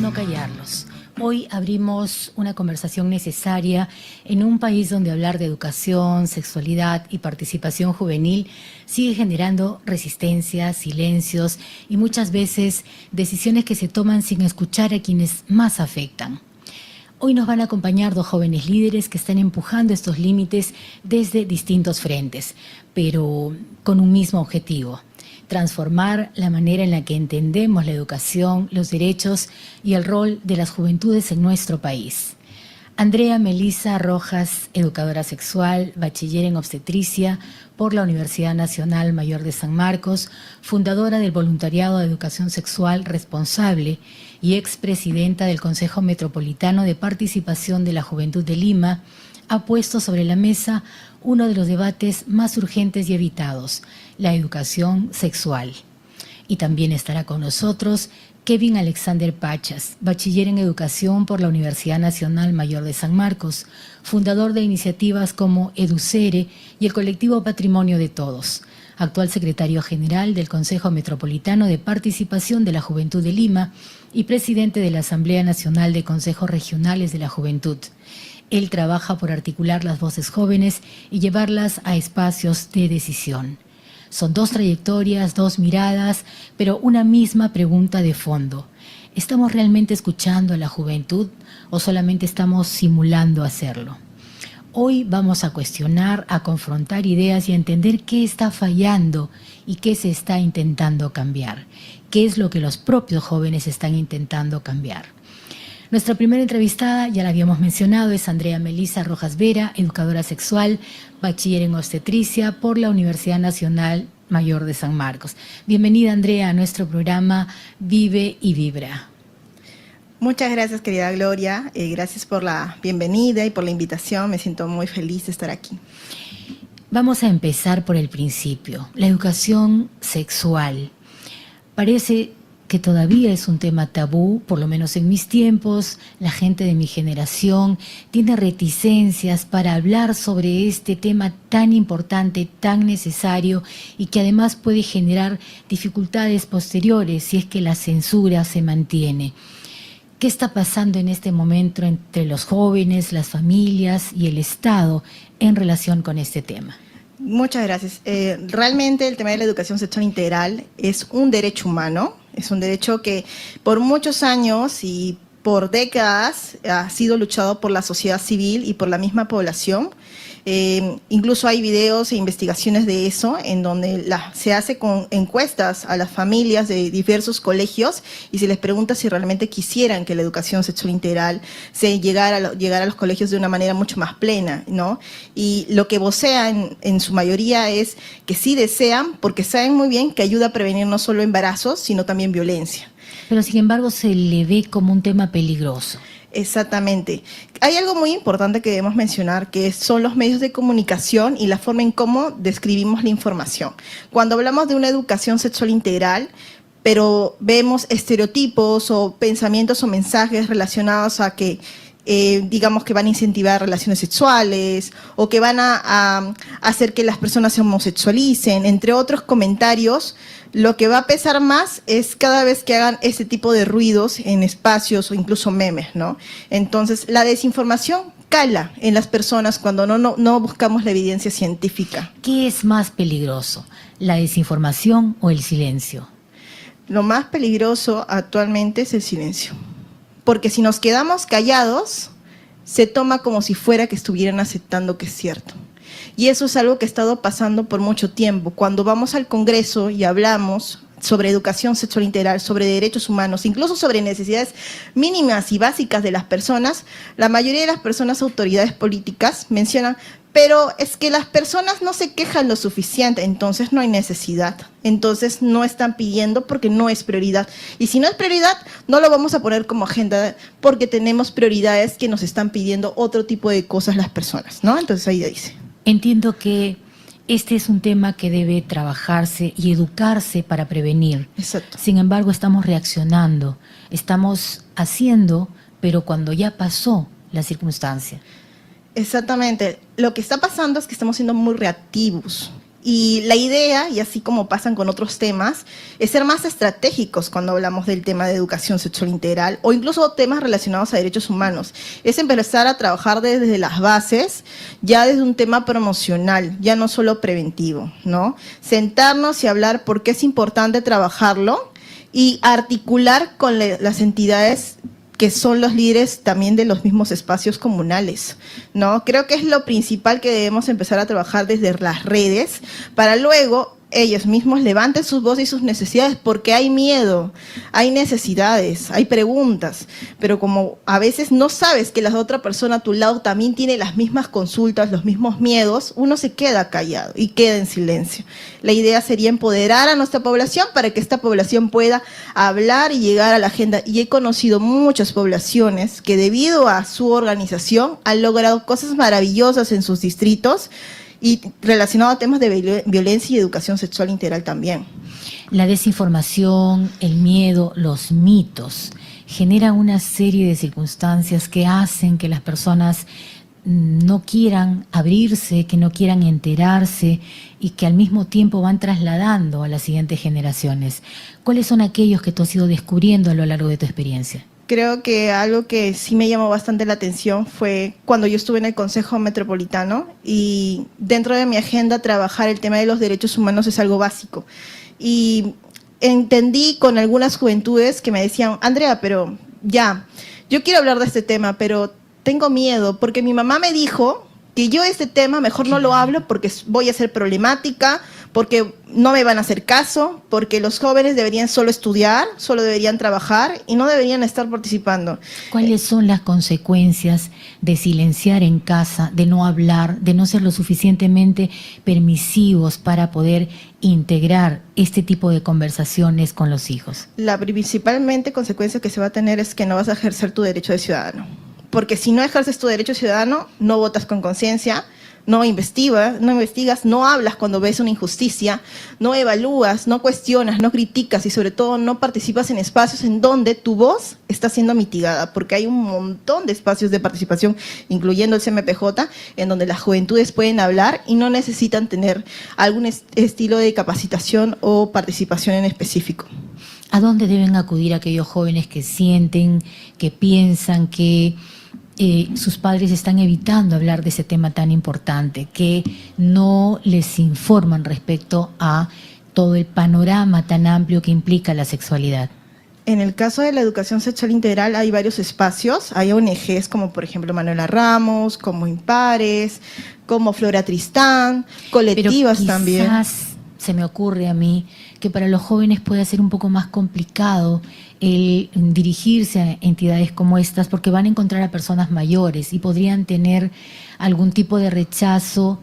no callarlos. Hoy abrimos una conversación necesaria en un país donde hablar de educación, sexualidad y participación juvenil sigue generando resistencias, silencios y muchas veces decisiones que se toman sin escuchar a quienes más afectan. Hoy nos van a acompañar dos jóvenes líderes que están empujando estos límites desde distintos frentes, pero con un mismo objetivo: transformar la manera en la que entendemos la educación, los derechos y el rol de las juventudes en nuestro país. Andrea Melissa Rojas, educadora sexual, bachiller en obstetricia por la Universidad Nacional Mayor de San Marcos, fundadora del Voluntariado de Educación Sexual Responsable y expresidenta del Consejo Metropolitano de Participación de la Juventud de Lima, ha puesto sobre la mesa uno de los debates más urgentes y evitados: la educación sexual. Y también estará con nosotros Kevin Alexander Pachas, bachiller en educación por la Universidad Nacional Mayor de San Marcos, fundador de iniciativas como Educere y el colectivo Patrimonio de Todos, actual secretario general del Consejo Metropolitano de Participación de la Juventud de Lima y presidente de la Asamblea Nacional de Consejos Regionales de la Juventud. Él trabaja por articular las voces jóvenes y llevarlas a espacios de decisión. Son dos trayectorias, dos miradas, pero una misma pregunta de fondo: ¿estamos realmente escuchando a la juventud o solamente estamos simulando hacerlo? Hoy vamos a cuestionar, a confrontar ideas y a entender qué está fallando y qué se está intentando cambiar. ¿Qué es lo que los propios jóvenes están intentando cambiar? Nuestra primera entrevistada, ya la habíamos mencionado, es Andrea Melissa Rojas Vera, educadora sexual, bachiller en obstetricia por la Universidad Nacional Mayor de San Marcos. Bienvenida, Andrea, a nuestro programa Vive y Vibra. Muchas gracias, querida Gloria. Gracias por la bienvenida y por la invitación. Me siento muy feliz de estar aquí. Vamos a empezar por el principio. La educación sexual. Parece que todavía es un tema tabú, por lo menos en mis tiempos. La gente de mi generación tiene reticencias para hablar sobre este tema tan importante, tan necesario, y que además puede generar dificultades posteriores si es que la censura se mantiene. ¿Qué está pasando en este momento entre los jóvenes, las familias y el Estado en relación con este tema? Muchas gracias. Realmente el tema de la educación sexual integral es un derecho humano, es un derecho que por muchos años y por décadas ha sido luchado por la sociedad civil y por la misma población. Incluso hay videos e investigaciones de eso, en donde se hace con encuestas a las familias de diversos colegios y se les pregunta si realmente quisieran que la educación sexual integral llegara a los colegios de una manera mucho más plena, ¿no? Y lo que vocean en su mayoría es que sí desean, porque saben muy bien que ayuda a prevenir no solo embarazos, sino también violencia. Pero sin embargo se le ve como un tema peligroso. Exactamente. Hay algo muy importante que debemos mencionar, que son los medios de comunicación y la forma en cómo describimos la información. Cuando hablamos de una educación sexual integral, pero vemos estereotipos o pensamientos o mensajes relacionados a que digamos que van a incentivar relaciones sexuales o que van a hacer que las personas se homosexualicen, entre otros comentarios. Lo que va a pesar más es cada vez que hagan ese tipo de ruidos en espacios o incluso memes, ¿no? Entonces, la desinformación cala en las personas cuando no buscamos la evidencia científica. ¿Qué es más peligroso, la desinformación o el silencio? Lo más peligroso actualmente es el silencio. Porque si nos quedamos callados, se toma como si fuera que estuvieran aceptando que es cierto. Y eso es algo que ha estado pasando por mucho tiempo. Cuando vamos al Congreso y hablamos sobre educación sexual integral, sobre derechos humanos, incluso sobre necesidades mínimas y básicas de las personas, la mayoría de las personas, autoridades políticas, mencionan: pero es que las personas no se quejan lo suficiente, entonces no hay necesidad. Entonces no están pidiendo porque no es prioridad. Y si no es prioridad, no lo vamos a poner como agenda porque tenemos prioridades que nos están pidiendo otro tipo de cosas las personas, ¿no? Entonces ahí dice. Entiendo que este es un tema que debe trabajarse y educarse para prevenir. Exacto. Sin embargo, estamos reaccionando, estamos haciendo, pero cuando ya pasó la circunstancia. Exactamente. Lo que está pasando es que estamos siendo muy reactivos Y la idea, y así como pasan con otros temas, es ser más estratégicos cuando hablamos del tema de educación sexual integral o incluso temas relacionados a derechos humanos. Es empezar a trabajar desde las bases, ya desde un tema promocional, ya no solo preventivo, ¿no? Sentarnos y hablar por qué es importante trabajarlo y articular con las entidades que son los líderes también de los mismos espacios comunales, ¿no? Creo que es lo principal que debemos empezar a trabajar desde las redes para luego ellos mismos levanten sus voces y sus necesidades, porque hay miedo, hay necesidades, hay preguntas, pero como a veces no sabes que la otra persona a tu lado también tiene las mismas consultas, los mismos miedos, uno se queda callado y queda en silencio. La idea sería empoderar a nuestra población para que esta población pueda hablar y llegar a la agenda. Y he conocido muchas poblaciones que debido a su organización han logrado cosas maravillosas en sus distritos, y relacionado a temas de violencia y educación sexual integral también. La desinformación, el miedo, los mitos generan una serie de circunstancias que hacen que las personas no quieran abrirse, que no quieran enterarse y que al mismo tiempo van trasladando a las siguientes generaciones. ¿Cuáles son aquellos que tú has ido descubriendo a lo largo de tu experiencia? Creo que algo que sí me llamó bastante la atención fue cuando yo estuve en el Consejo Metropolitano y dentro de mi agenda trabajar el tema de los derechos humanos es algo básico. Y entendí con algunas juventudes que me decían, Andrea, pero ya, yo quiero hablar de este tema, pero tengo miedo porque mi mamá me dijo que yo este tema mejor no lo hablo porque voy a ser problemática, porque no me van a hacer caso, porque los jóvenes deberían solo estudiar, solo deberían trabajar y no deberían estar participando. ¿Cuáles son las consecuencias de silenciar en casa, de no hablar, de no ser lo suficientemente permisivos para poder integrar este tipo de conversaciones con los hijos? La principalmente consecuencia que se va a tener es que no vas a ejercer tu derecho de ciudadano. Porque si no ejerces tu derecho ciudadano, no votas con conciencia, no investigas, no hablas cuando ves una injusticia, no evalúas, no cuestionas, no criticas y sobre todo no participas en espacios en donde tu voz está siendo mitigada, porque hay un montón de espacios de participación, incluyendo el CMPJ, en donde las juventudes pueden hablar y no necesitan tener algún estilo de capacitación o participación en específico. ¿A dónde deben acudir aquellos jóvenes que sienten, que piensan que sus padres están evitando hablar de ese tema tan importante, que no les informan respecto a todo el panorama tan amplio que implica la sexualidad? En el caso de la educación sexual integral hay varios espacios, hay ONGs como por ejemplo Manuela Ramos, como Impares, como Flora Tristán, colectivas también. Quizás se me ocurre a mí que para los jóvenes puede ser un poco más complicado el dirigirse a entidades como estas porque van a encontrar a personas mayores y podrían tener algún tipo de rechazo.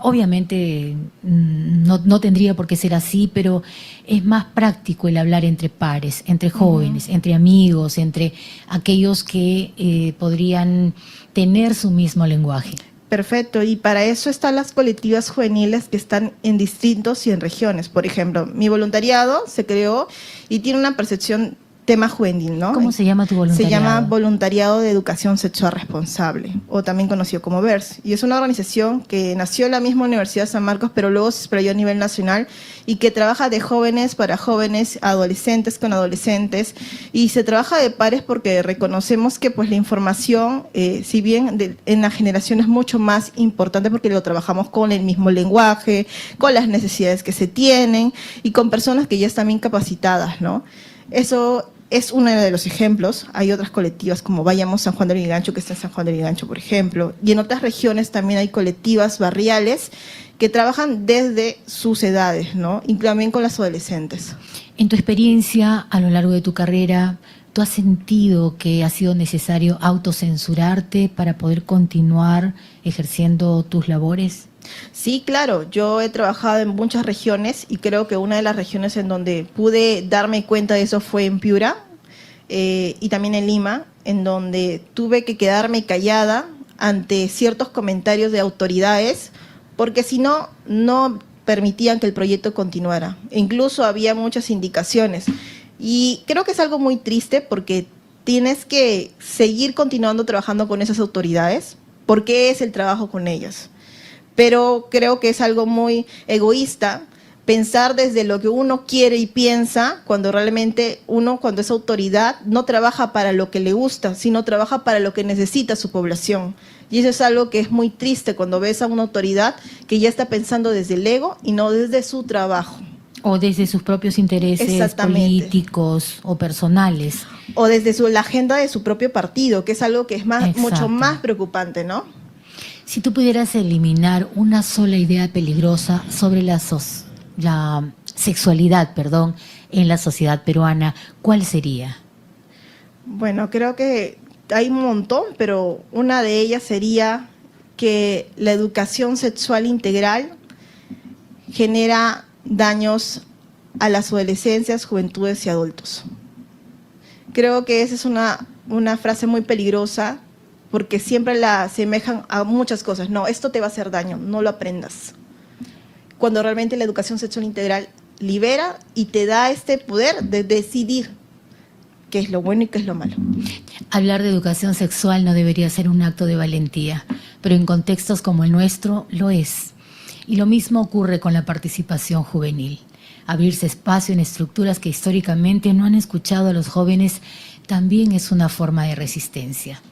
Obviamente no tendría por qué ser así, pero es más práctico el hablar entre pares, entre jóvenes, entre amigos, entre aquellos que podrían tener su mismo lenguaje. Perfecto, y para eso están las colectivas juveniles que están en distritos y en regiones. Por ejemplo, mi voluntariado se creó y tiene una percepción tema juvenil, ¿no? ¿Cómo se llama tu voluntariado? Se llama Voluntariado de Educación Sexual Responsable, o también conocido como VERS. Y es una organización que nació en la misma Universidad de San Marcos, pero luego se explayó a nivel nacional y que trabaja de jóvenes para jóvenes, adolescentes con adolescentes. Y se trabaja de pares porque reconocemos que pues la información, si bien en la generación es mucho más importante porque lo trabajamos con el mismo lenguaje, con las necesidades que se tienen y con personas que ya están bien capacitadas, ¿no? Eso es uno de los ejemplos. Hay otras colectivas como Vayamos San Juan del Lurigancho, que está en San Juan del Lurigancho, por ejemplo. Y en otras regiones también hay colectivas barriales que trabajan desde sus edades, ¿no? Y también con las adolescentes. En tu experiencia, a lo largo de tu carrera, ¿tú has sentido que ha sido necesario autocensurarte para poder continuar ejerciendo tus labores? Sí, claro, yo he trabajado en muchas regiones y creo que una de las regiones en donde pude darme cuenta de eso fue en Piura y también en Lima, en donde tuve que quedarme callada ante ciertos comentarios de autoridades, porque si no, no permitían que el proyecto continuara. Incluso había muchas indicaciones y creo que es algo muy triste porque tienes que seguir continuando trabajando con esas autoridades, porque es el trabajo con ellas. pero creo que es algo muy egoísta pensar desde lo que uno quiere y piensa, cuando realmente uno, cuando es autoridad, no trabaja para lo que le gusta, sino trabaja para lo que necesita su población. Y eso es algo que es muy triste cuando ves a una autoridad que ya está pensando desde el ego y no desde su trabajo. O desde sus propios intereses políticos o personales. O desde la agenda de su propio partido, que es algo que es mucho más preocupante, ¿no? Si tú pudieras eliminar una sola idea peligrosa sobre la sexualidad, en la sociedad peruana, ¿cuál sería? Bueno, creo que hay un montón, pero una de ellas sería que la educación sexual integral genera daños a las adolescencias, juventudes y adultos. Creo que esa es una frase muy peligrosa porque siempre la asemejan a muchas cosas. No, esto te va a hacer daño, no lo aprendas. Cuando realmente la educación sexual integral libera y te da este poder de decidir qué es lo bueno y qué es lo malo. Hablar de educación sexual no debería ser un acto de valentía, pero en contextos como el nuestro lo es. Y lo mismo ocurre con la participación juvenil. Abrirse espacio en estructuras que históricamente no han escuchado a los jóvenes también es una forma de resistencia.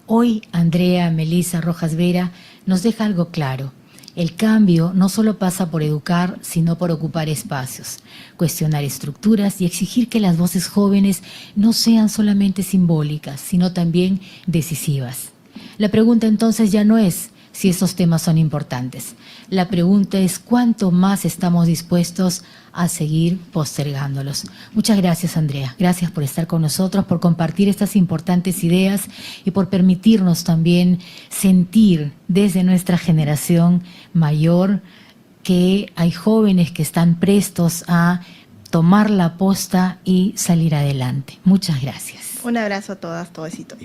Hoy, Andrea Melissa Rojas Vera nos deja algo claro. El cambio no solo pasa por educar, sino por ocupar espacios, cuestionar estructuras y exigir que las voces jóvenes no sean solamente simbólicas, sino también decisivas. La pregunta entonces ya no es si esos temas son importantes. La pregunta es cuánto más estamos dispuestos a seguir postergándolos. Muchas gracias, Andrea. Gracias por estar con nosotros, por compartir estas importantes ideas y por permitirnos también sentir desde nuestra generación mayor que hay jóvenes que están prestos a tomar la posta y salir adelante. Muchas gracias. Un abrazo a todas, todos y todos.